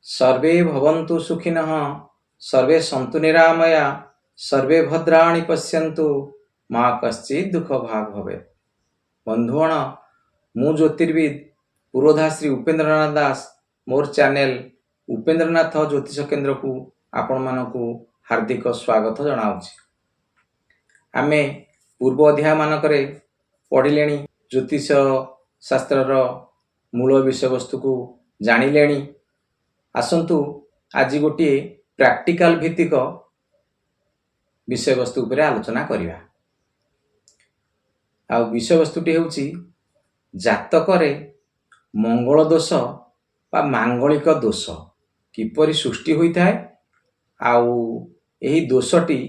सर्वे भवन्तु सुखिनः सर्वे सन्तु निरामया सर्वे भद्राणि पश्यन्तु माँ कश्चित् दुख भाग भवेत्। बंधुगण मु ज्योतिर्विद पुरोधा श्री उपेन्द्रनाथ दास मोर चैनल उपेन्द्रनाथ ज्योतिष केन्द्र को आपण मानकु हार्दिक स्वागत जनाऊँच। आमे पूर्व अध्याय मानकरे पढ़िलेणी ज्योतिष शास्त्रर मूल विषय वस्तु को जानिलेणी। आसंतु आज गोटे प्रैक्टिकल भित्तिक विषय वस्तु उपरे आलोचना करिवा। आ विषय वस्तुटी हेउची जातकरे मंगल दोष बा मांगलिक दोष किपरि सृष्टि होइथाय आउ एही दोषटी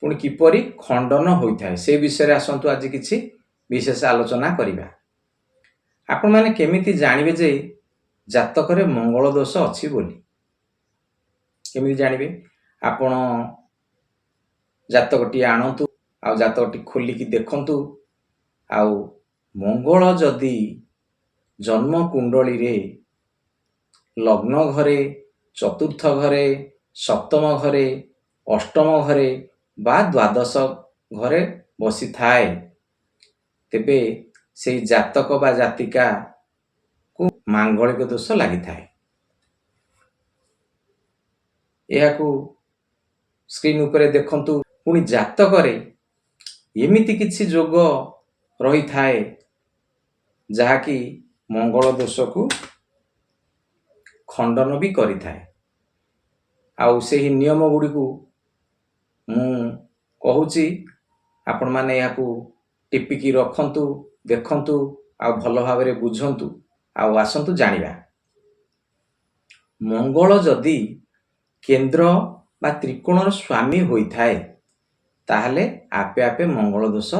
पुणी किपरि खंडन होइथाय से विषय आसंतु आज किछि विशेष आलोचना करिवा। आपण माने केमिति जानिबे जे जातकरे मंगल दोष अछि बोली केमिति जानिबे? आपण जातकटी आणंतु आ जातकटी खोलिकी देखंतु आउ मंगल जदि जन्म कुंडली रे लग्न घरे चतुर्थ घरे सप्तम घरे अष्टम घरे बा द्वादश घरे बसी थाए तेबे से जातक बा जातिका को मांगलिक दोष लागि थाए। एहाकू स्क्रीन उपरे देखंतु पुणी जातकरे एमिति किछि जोग रही थाए जहाँकि मंगल दोष को खंडन भी करि थाए। आउ सेही नियम गुडी को मु कहूची आपण माने याकू टिपिकी रखंतु देखंतु आ भल भाबरे बुझंतु आ आसंतु जानिबा। मंगल जदि केंद्र बा त्रिकोणर स्वामी होई थाए ताहले आपे आपे मंगल दोष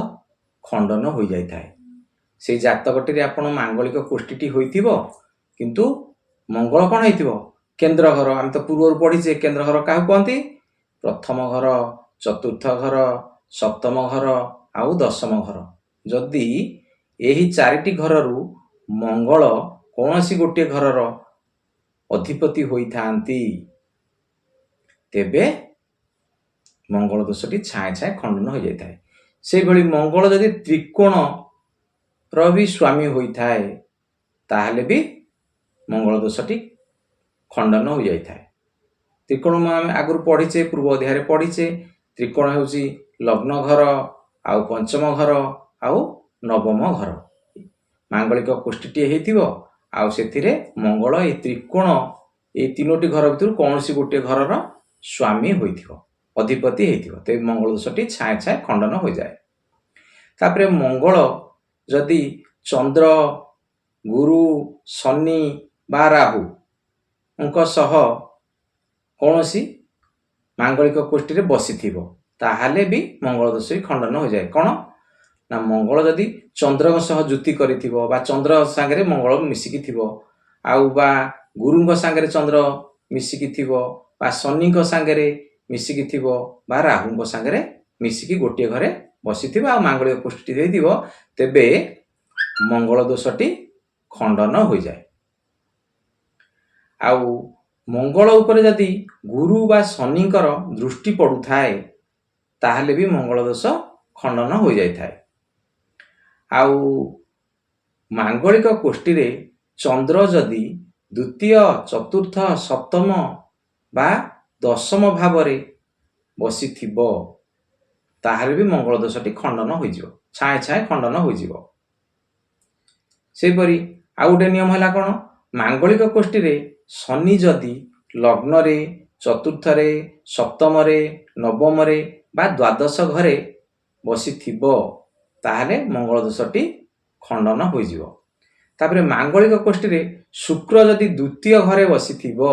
खंडन हो जाय थाए। से जातकटी रे आपण मांगलिक कोष्ठीटी होइथिबो किंतु मंगल कोन हेतिबो केंद्र घर। हम तो पूर्व पढ़ीचे केंद्र घर काहू कहंती? प्रथम घर चतुर्थ घर सप्तम घर आउ दशम घर। जदि एही चारिटी घररू मंगल कोनोसी गोटे घरर अधिपति होई थांती तेबे मंगल दोषटी छाए छाए खंडन हो जाय थाए। से भली मंगल जदि त्रिकोण रवि स्वामी होई थाए ताहले भी मंगल दोषटी खंडन हो जाय थाए। त्रिकोण में आगु पढ़ीचे पूर्व अध्याय रे पढ़ीचे त्रिकोण हेउची लग्न घर आउ पंचम घर आउ नवम घर। मांगलिक कोष्ठीटी हेतिबो आउ सेथिरे मंगल ए त्रिकोण ए तीनोटी घर भितर कोनोसी गोटे घरर स्वामी होइथिबो अधिपति हेतिबो ते मंगल दोषटी छाए छाए खंडन हो जाए। तापरे मंगल जदि चंद्र गुरु शनि बा राहु उनका सह कोनोसी मांगलिक कोष्ठी रे बसिथिबो ताहाले भी मंगल दोष खंडन हो जाए। कोन ना मंगल जदि चंद्र सह जुति करिथिबो बा चंद्र संगे मंगल मिसिकी थिबो आउ बा गुरुଙ୍କ संगे चंद्र मिसिकी थिबो बा शनिଙ୍କ संगे मिसिकी थिबो बा राहुଙ୍କ संगे मिसिकी गोटे घरे बसिथिबो आ मांगलिक कोष्ठी देइथिबो तेबे मंगल दोषटी खंडन हो जाए। आउ मंगल उपरे जदि गुरु बा शनिଙ୍କର दृष्टि पडु थाए ताहले भी मंगल दोष खंडन हो जाय थाए। आउ मांगलिक कोष्ठी रे चंद्र जदि द्वितीय चतुर्थ सप्तम बा दशम भावरे बसिथिबो ताहले भी मंगल दोषटी खंडन हो जिवो छाए छाए खंडन हो जिवो। सेपरी आउ गोटे नियम हला कोन मांगलिक कोष्ठी रे शनि जदि लग्न रे चतुर्थ रे सप्तम रे नवम रे बा द्वादश घरे बसिथिबो ताहले मंगल दोषटी खंडन हो जिवो। तापरे मांगलिक कोष्ठी रे शुक्र जदि द्वितीय घरे बसिथिबो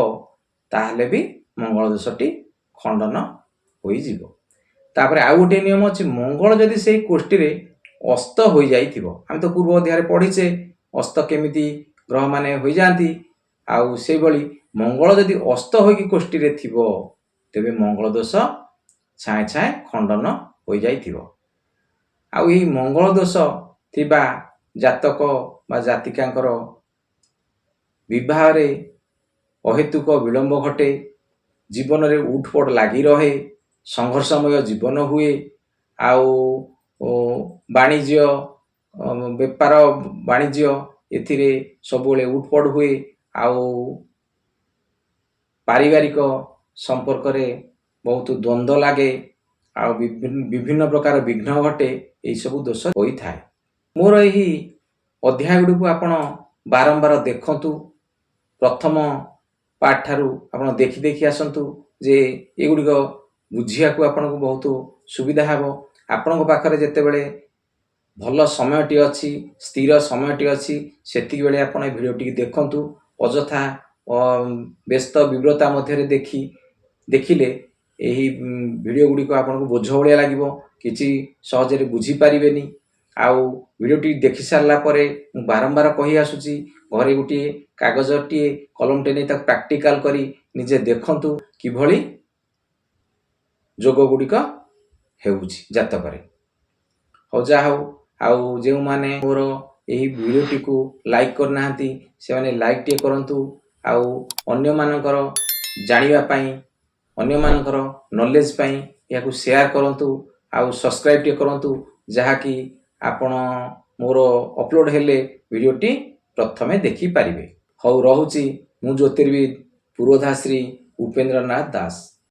ताहले भी मंगल दोषटी खंडन हो जिवो। तापरे आउ गोटे नियम अछि मंगल जदि सेही कोष्ठी रे अस्त हो जाइथिबो। हम तो पूर्व अध्याय रे पढ़ीचे अस्त केमिति ग्रह माने हो जांती आउ सेही बळी मंगल जदि अस्त होई कोष्ठी रे थिबो तेबे मंगल दोष छाए छाए खंडन हो जाइथिबो। आउ एही मंगल दोष थिबा जातक बा जातिकांकर विवाह रे ଅହେତୁକ ବିଳମ୍ବ ଘଟେ, ଜୀବନରେ ଉଠପଡ଼ ଲାଗି ରହେ, ସଂଘର୍ଷମୟ ଜୀବନ ହୁଏ, ଆଉ ବାଣିଜ୍ୟ ବେପାର ବାଣିଜ୍ୟ ଏଥିରେ ସବୁବେଳେ ଉଠପଡ଼ ହୁଏ, ଆଉ ପାରିବାରିକ ସମ୍ପର୍କରେ ବହୁତ ଦ୍ୱନ୍ଦ୍ୱ ଲାଗେ, ଆଉ ବିଭିନ୍ନ ପ୍ରକାର ବିଘ୍ନ ଘଟେ। ଏହିସବୁ ଦୋଷ ହୋଇଥାଏ। ମୋର ଏହି ଅଧ୍ୟାୟ ଗୁଡ଼ିକୁ ଆପଣ ବାରମ୍ବାର ଦେଖନ୍ତୁ। ପ୍ରଥମ ପାର୍ଟ ଠାରୁ ଆପଣ ଦେଖି ଦେଖି ଆସନ୍ତୁ ଯେ ଏଗୁଡ଼ିକ ବୁଝିବାକୁ ଆପଣଙ୍କୁ ବହୁତ ସୁବିଧା ହେବ। ଆପଣଙ୍କ ପାଖରେ ଯେତେବେଳେ ଭଲ ସମୟଟି ଅଛି, ସ୍ଥିର ସମୟଟି ଅଛି, ସେତିକିବେଳେ ଆପଣ ଏ ଭିଡ଼ିଓଟିକୁ ଦେଖନ୍ତୁ। ଅଯଥା ବ୍ୟସ୍ତ ବିବ୍ରତା ମଧ୍ୟରେ ଦେଖିଲେ ଏହି ଭିଡ଼ିଓ ଗୁଡ଼ିକ ଆପଣଙ୍କୁ ବୋଝ ଭଳିଆ ଲାଗିବ, କିଛି ସହଜରେ ବୁଝିପାରିବେନି। ଆଉ ଭିଡ଼ିଓଟି ଦେଖି ସାରିଲା ପରେ ମୁଁ ବାରମ୍ବାର କହି ଆସୁଛି, ଘରେ ଗୋଟିଏ କାଗଜଟିଏ କଲମଟେ ନେଇ ତାକୁ ପ୍ରାକ୍ଟିକାଲ କରି ନିଜେ ଦେଖନ୍ତୁ କିଭଳି ଯୋଗ ଗୁଡ଼ିକ ହେଉଛି ଜାତକରେ। ହଉ ଯାହା ହଉ, ଆଉ ଯେଉଁମାନେ ମୋର ଏହି ଭିଡ଼ିଓଟିକୁ ଲାଇକ୍ କରିନାହାନ୍ତି ସେମାନେ ଲାଇକ୍ଟିଏ କରନ୍ତୁ। ଆଉ ଅନ୍ୟମାନଙ୍କର ଜାଣିବା ପାଇଁ, ଅନ୍ୟମାନଙ୍କର ନଲେଜ ପାଇଁ ଏହାକୁ ସେୟାର କରନ୍ତୁ। ଆଉ ସବସ୍କ୍ରାଇବଟିଏ କରନ୍ତୁ, ଯାହାକି ଆପଣ ମୋର ଅପଲୋଡ଼ ହେଲେ ଭିଡ଼ିଓଟି ପ୍ରଥମେ ଦେଖିପାରିବେ। ହଉ ରହୁଛି। ମୁଁ ଜ୍ୟୋତିର୍ବିଦ ପୁରୋଧାଶ୍ରୀ ଉପେନ୍ଦ୍ରନାଥ ଦାସ।